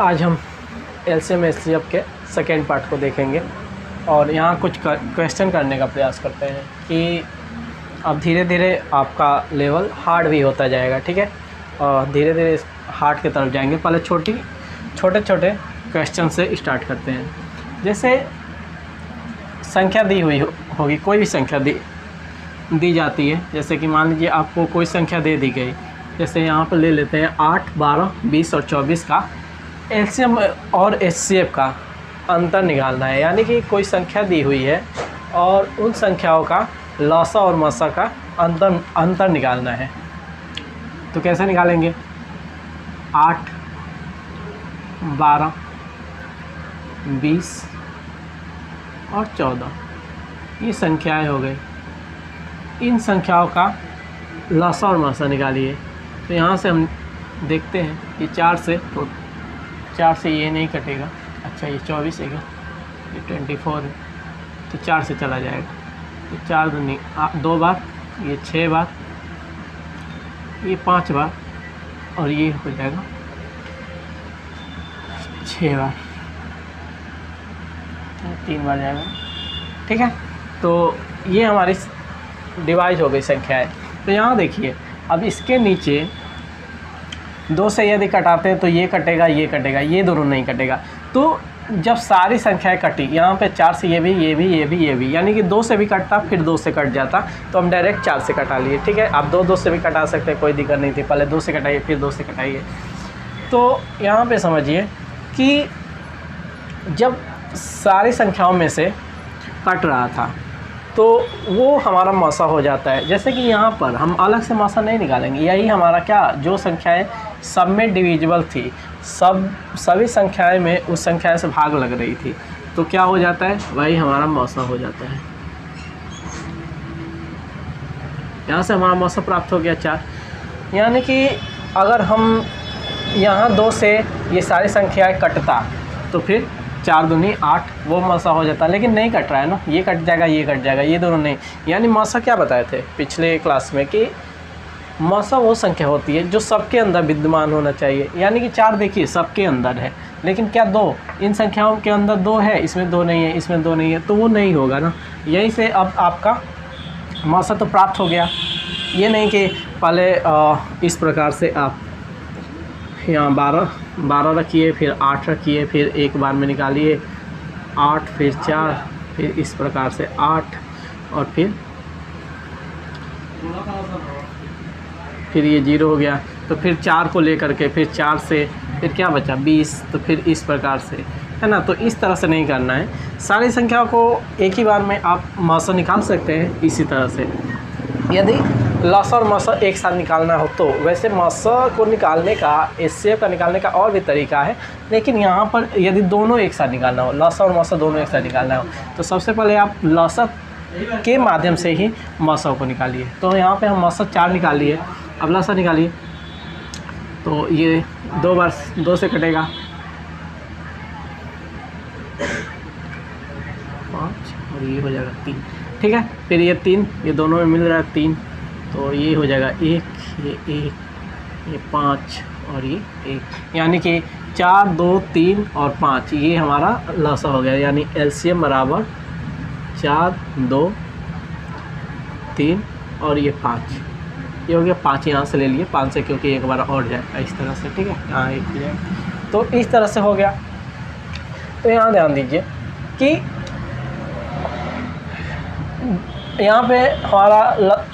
आज हम LCM HCF के सेकेंड पार्ट को देखेंगे और यहाँ कुछ क्वेश्चन करने का प्रयास करते हैं कि अब धीरे धीरे आपका लेवल हार्ड भी होता जाएगा, ठीक है, और धीरे धीरे हार्ड की तरफ जाएंगे। पहले छोटे छोटे क्वेश्चन से स्टार्ट करते हैं। जैसे संख्या दी हुई होगी, कोई भी संख्या दी जाती है, जैसे कि मान लीजिए आपको कोई संख्या दे दी गई, जैसे यहाँ पर ले लेते हैं 8, 12, 20 और 24 का एलसीएम और एचसीएफ का अंतर निकालना है। यानी कि कोई संख्या दी हुई है और उन संख्याओं का लसा और मसा का अंतर निकालना है। तो कैसे निकालेंगे? 8, 12, 20 और 14 ये संख्याएं हो गई। इन संख्याओं का लसा और मसा निकालिए। तो यहाँ से हम देखते हैं कि 4 से ये नहीं कटेगा। अच्छा, ये 24 है क्या? ये 24 है, तो 4 से चला जाएगा। तो 4 दूनी 2 बार, ये 6 बार, ये 5 बार और ये हो जाएगा 6 बार, 3 बार जाएगा, ठीक है। तो ये हमारी डिवाइड हो गई संख्या है। तो यहाँ देखिए, अब इसके नीचे 2 से यदि कटाते हैं तो ये कटेगा, ये दोनों नहीं कटेगा। तो जब सारी संख्याएं कटी, यहाँ पे 4 से ये भी, यानी कि 2 से भी कटता फिर 2 से कट जाता, तो हम डायरेक्ट 4 से कटा लिए, ठीक है। आप 2 से भी कटा सकते हैं, कोई दिक्कत नहीं थी। पहले 2 से कटाइए फिर 2 से कटाइए। तो यहाँ पे समझिए कि जब सारी संख्याओं में से कट रहा था तो वो हमारा मसा हो जाता है। जैसे कि यहाँ पर हम अलग से मसा नहीं निकालेंगे, यही हमारा क्या, जो संख्याएं सब में डिविजिबल थी, सभी संख्याएं में उस संख्या से भाग लग रही थी, तो क्या हो जाता है, वही हमारा मौसा हो जाता है। यहाँ से हमारा मौसा प्राप्त हो गया 4। यानी कि अगर हम यहाँ 2 से ये सारी संख्याएं कटता तो फिर 4 दूनी 8 वो मौसा हो जाता, लेकिन नहीं कट रहा है ना, ये कट जाएगा, ये दोनों नहीं। यानी मौसा क्या बताए थे पिछले क्लास में कि मौसा वो संख्या होती है जो सबके अंदर विद्यमान होना चाहिए। यानी कि 4 देखिए सबके अंदर है, लेकिन क्या 2 इन संख्याओं के अंदर 2 है, इसमें 2 नहीं है, इसमें 2 नहीं है, तो वो नहीं होगा ना। यहीं से अब आपका मौसा तो प्राप्त हो गया। ये नहीं कि पहले इस प्रकार से आप यहाँ 12 रखिए, फिर 8 रखिए, फिर एक बार में निकालिए 8, फिर 4, फिर इस प्रकार से 8 और फिर ये 0 हो गया। तो फिर 4 को लेकर के फिर 4 से फिर क्या बचा 20, तो फिर इस प्रकार से, है ना। तो इस तरह से नहीं करना है। सारी संख्याओं को एक ही बार में आप मौसा निकाल सकते हैं इसी तरह से। यदि लसा और मौसा एक साथ निकालना हो तो वैसे मौसा को निकालने का, एचसीएफ का निकालने का और भी तरीका है, लेकिन यहाँ पर यदि दोनों एक साथ निकालना हो, लसा और मौसा दोनों एक साथ निकालना हो, तो सबसे पहले आप लसा के माध्यम से ही मौसा को निकालिए। तो यहाँ पे हम मौसा 4 निकाल लिए, अब लसा निकालिए। तो ये 2 बार 2 से कटेगा 5 और ये हो जाएगा 3, ठीक है। फिर ये 3, ये दोनों में मिल रहा है 3, तो ये हो जाएगा 1, ये 5 और ये 1, यानी कि 4, 2, 3 और 5 ये हमारा लसा हो गया। यानी एलसीएम बराबर 4, 2, 3 और ये 5, ये हो गया 5। यहाँ से ले लिए 5 से, क्योंकि एक बार और जाएगा इस तरह से, ठीक है। यहाँ 1 हो जाएगा, तो इस तरह से हो गया। तो यहाँ ध्यान दीजिए कि यहाँ पे हमारा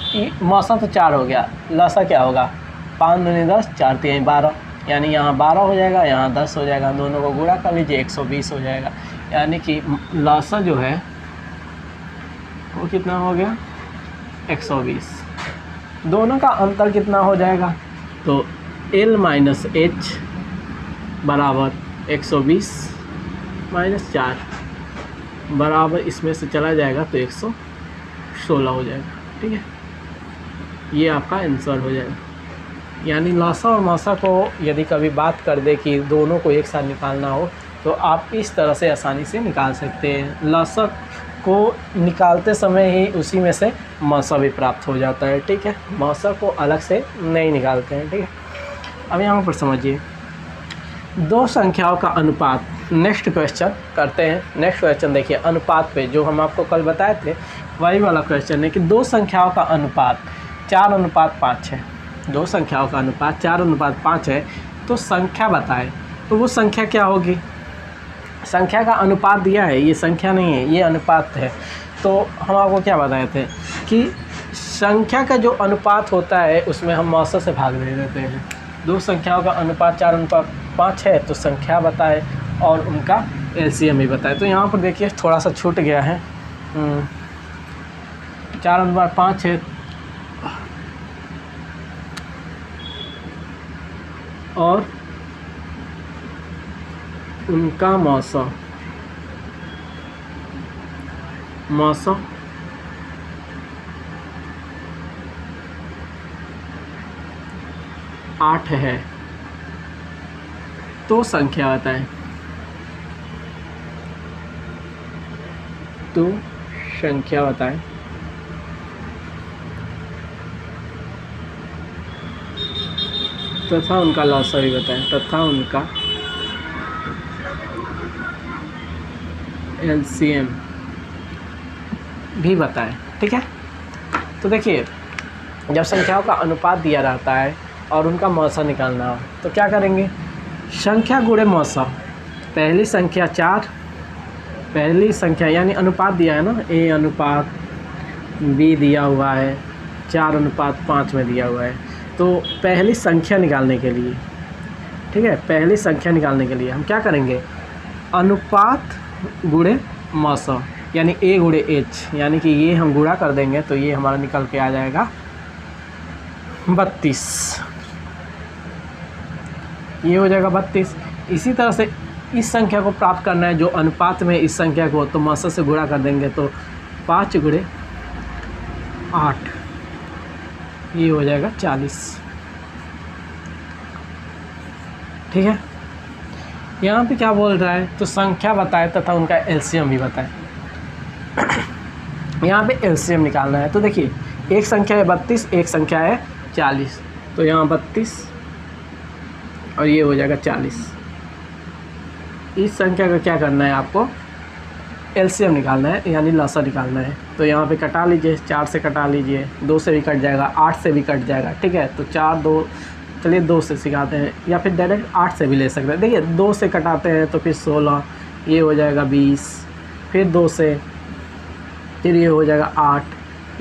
मौसा तो 4 हो गया, लसा क्या होगा, 5 दूनी 10, 4 3 12, यानी यहाँ 12 हो जाएगा, यहाँ 10 हो जाएगा, दोनों को गुणा कर लीजिए 120 हो जाएगा। यानी कि लसा जो है वो कितना हो गया 120। दोनों का अंतर कितना हो जाएगा, तो L माइनस H बराबर 120 माइनस 4 बराबर इसमें से चला जाएगा तो 116 हो जाएगा, ठीक है। ये आपका आंसर हो जाएगा। यानी लसा और मौसा को यदि कभी बात कर दे कि दोनों को एक साथ निकालना हो, तो आप इस तरह से आसानी से निकाल सकते हैं। लसा को निकालते समय ही उसी में से मौसा भी प्राप्त हो जाता है, ठीक है। मौसा को अलग से नहीं निकालते हैं, ठीक है। अब यहाँ पर समझिए दो संख्याओं का अनुपात। नेक्स्ट क्वेश्चन करते हैं। नेक्स्ट क्वेश्चन देखिए, अनुपात पे जो हम आपको कल बताए थे वही वाला क्वेश्चन है कि दो संख्याओं का अनुपात 4:5 है। दो संख्याओं का अनुपात 4:5 है, तो संख्या बताए। तो वो संख्या क्या होगी? संख्या का अनुपात दिया है, ये संख्या नहीं है, ये अनुपात है। तो हम आपको क्या बताए थे कि संख्या का जो अनुपात होता है उसमें हम मौसा से भाग दे देते हैं। दो संख्याओं का अनुपात 4:5 है, तो संख्या बताए और उनका एलसीएम भी बताए। तो यहाँ पर देखिए थोड़ा सा छूट गया है। 4:5 है और उनका मौसा 8 है, तो संख्या बताएं। तो संख्या बताएं। तथा उनका लॉसा भी बताएं, तथा उनका एलसीएम भी बताएं। ठीक है, तो देखिए जब संख्याओं का अनुपात दिया रहता है और उनका मौसा निकालना हो तो क्या करेंगे? संख्या गुणे मौसा। पहली संख्या 4, पहली संख्या यानी अनुपात दिया है ना, ए अनुपात बी दिया हुआ है, 4:5 में दिया हुआ है। तो पहली संख्या निकालने के लिए, ठीक है, पहली संख्या निकालने के लिए हम क्या करेंगे? अनुपात गुणे मौसा यानी ए गुणे एच, यानी कि ये हम गुणा कर देंगे तो ये हमारा निकल के आ जाएगा 32। ये हो जाएगा 32। इसी तरह से इस संख्या को प्राप्त करना है जो अनुपात में इस संख्या को, तो मौसा से गुणा कर देंगे तो 5 गुणे 8, ये हो जाएगा 40। ठीक है, यहाँ पे क्या बोल रहा है? तो संख्या बताए तथा उनका एलसीएम भी बताए। यहाँ पे एलसीएम निकालना है। तो देखिए एक संख्या है 32, एक संख्या है 40, तो यहाँ 32 और ये हो जाएगा 40। इस संख्या का क्या करना है आपको? एलसीएम निकालना है, यानी लसा निकालना है। तो यहाँ पे कटा लीजिए, 4 से कटा लीजिए, 2 से भी कट जाएगा, 8 से भी कट जाएगा। ठीक है, तो 4 2, चलिए 2 से सिखाते हैं या फिर डायरेक्ट 8 से भी ले सकते हैं। देखिए 2 से कटाते हैं तो फिर 16, ये हो जाएगा 20, फिर 2 से, फिर ये हो जाएगा 8,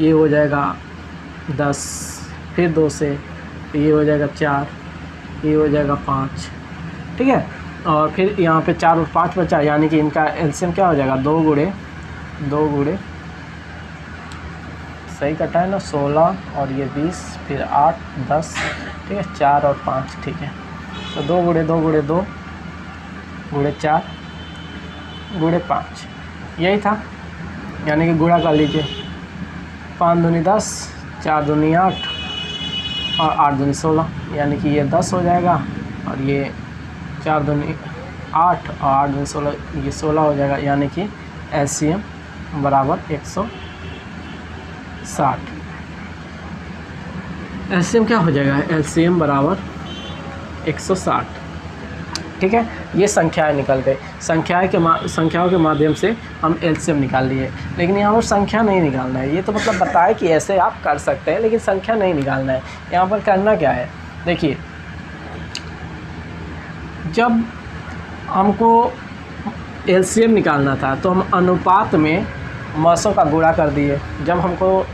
ये हो जाएगा 10, फिर 2 से ये हो जाएगा 4, ये हो जाएगा 5। ठीक है, और फिर यहाँ पे 4 और 5 बचा, यानी कि इनका एलसीएम क्या हो जाएगा? 2 गुणे सही कटा है ना, 16 और ये 20, फिर 8 10, ठीक है, 4 और 5। ठीक है, तो 2 गुणे 2 गुणे 2 गुणे 4 गुणे 5, यही था। यानी कि गुणा कर लीजिए, 5 दूनी 10, 4 दूनी 8 और 8 दूनी 16, यानी कि ये 10 हो जाएगा और ये 4 दूनी 8 और 8 दूनी 16, ये 16 हो जाएगा। यानी कि एलसीएम बराबर 160। एलसीएम क्या हो जाएगा? एलसीएम बराबर 160। ठीक है, ये संख्याएं निकल गई। संख्याओं के माध्यम से हम एलसीएम निकाल लिए, लेकिन यहाँ पर संख्या नहीं निकालना है। ये तो मतलब बताए कि ऐसे आप कर सकते हैं, लेकिन संख्या नहीं निकालना है। यहाँ पर करना क्या है? देखिए जब हमको एलसीएम निकालना था तो हम अनुपात में मौसों का गुणा कर दिए। जब हमको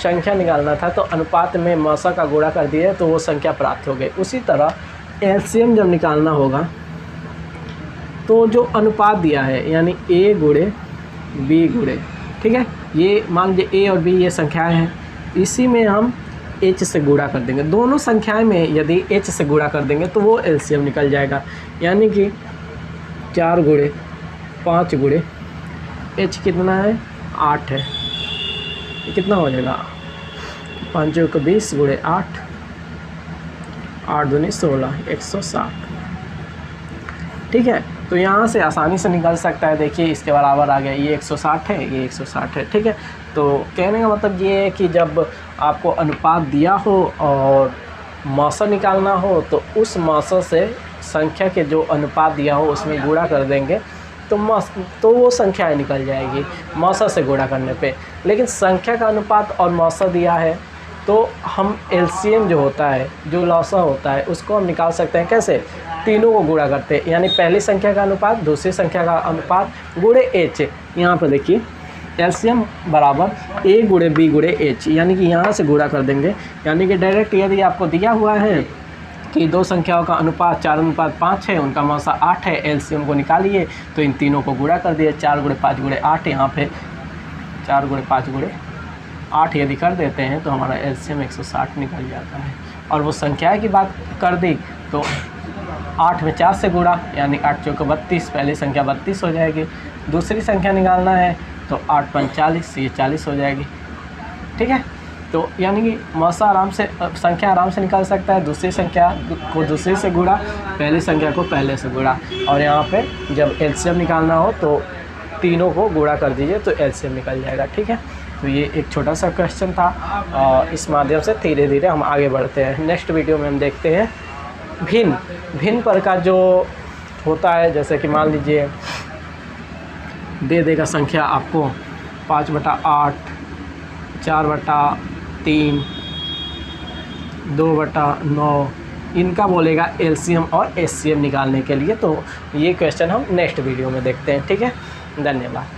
संख्या निकालना था तो अनुपात में मौसा का गुणा कर दिए तो वो संख्या प्राप्त हो गई। उसी तरह एलसीएम जब निकालना होगा तो जो अनुपात दिया है यानी ए गुणे बी गुणे, ठीक है, ये मान लीजिए ए और बी ये संख्याएं हैं, इसी में हम एच से गुणा कर देंगे। दोनों संख्याएं में यदि एच से गुणा कर देंगे तो वो एलसीएम निकल जाएगा। यानी कि 4 गुणे 5 गुणे एच कितना है? 8 है। ये कितना हो जाएगा? 5 को 20 गुणे 8, 8 दूनी 16, 160। ठीक है, तो यहाँ से आसानी से निकल सकता है। देखिए इसके बराबर आ गया, ये 160 है, ये 160 है। ठीक है, तो कहने का मतलब ये है कि जब आपको अनुपात दिया हो और मौसा निकालना हो तो उस मौसा से संख्या के जो अनुपात दिया हो उसमें गुणा कर देंगे तो वो संख्या निकल जाएगी मौसा से गुणा करने पे। लेकिन संख्या का अनुपात और मौसा दिया है तो हम एलसीएम जो होता है, जो लौसा होता है, उसको हम निकाल सकते हैं कैसे? तीनों को गुणा करते हैं, यानी पहली संख्या का अनुपात, दूसरी संख्या का अनुपात गुणे एच। यहाँ पर देखिए एलसीएम बराबर ए गुणे बी गुणे एच, यानी कि यहाँ से गुणा कर देंगे। यानी कि डायरेक्ट यदि आपको दिया हुआ है कि दो संख्याओं का अनुपात 4:5 है, उनका मौसा 8 है, एलसीएम को निकालिए तो इन तीनों को गुणा कर दिए। 4 × 5 × 8, यहाँ पे 4 × 5 × 8 यदि कर देते हैं तो हमारा एलसीएम 160 निकल जाता है। और वो संख्या की बात कर दी तो 8 में 4 से गुणा, यानी 8 चौके 32, पहली संख्या 32 हो जाएगी। दूसरी संख्या निकालना है तो 8 × 5 = 40, ये 40 हो जाएगी। ठीक है, तो यानी कि मौसा आराम से, संख्या आराम से निकल सकता है। दूसरी संख्या को दूसरी से गुणा, पहली संख्या को पहले से गुणा। और यहाँ पे जब एलसीएम निकालना हो तो तीनों को गुणा कर दीजिए तो एलसीएम निकल जाएगा। ठीक है, तो ये एक छोटा सा क्वेश्चन था और इस माध्यम से धीरे धीरे हम आगे बढ़ते हैं। नेक्स्ट वीडियो में हम देखते हैं भिन्न प्रकार जो होता है, जैसे कि मान लीजिए दे देगा संख्या आपको 5/8, 4/3, 2/9, इनका बोलेगा एलसीएम और एचसीएम निकालने के लिए। तो ये क्वेश्चन हम नेक्स्ट वीडियो में देखते हैं। ठीक है, धन्यवाद।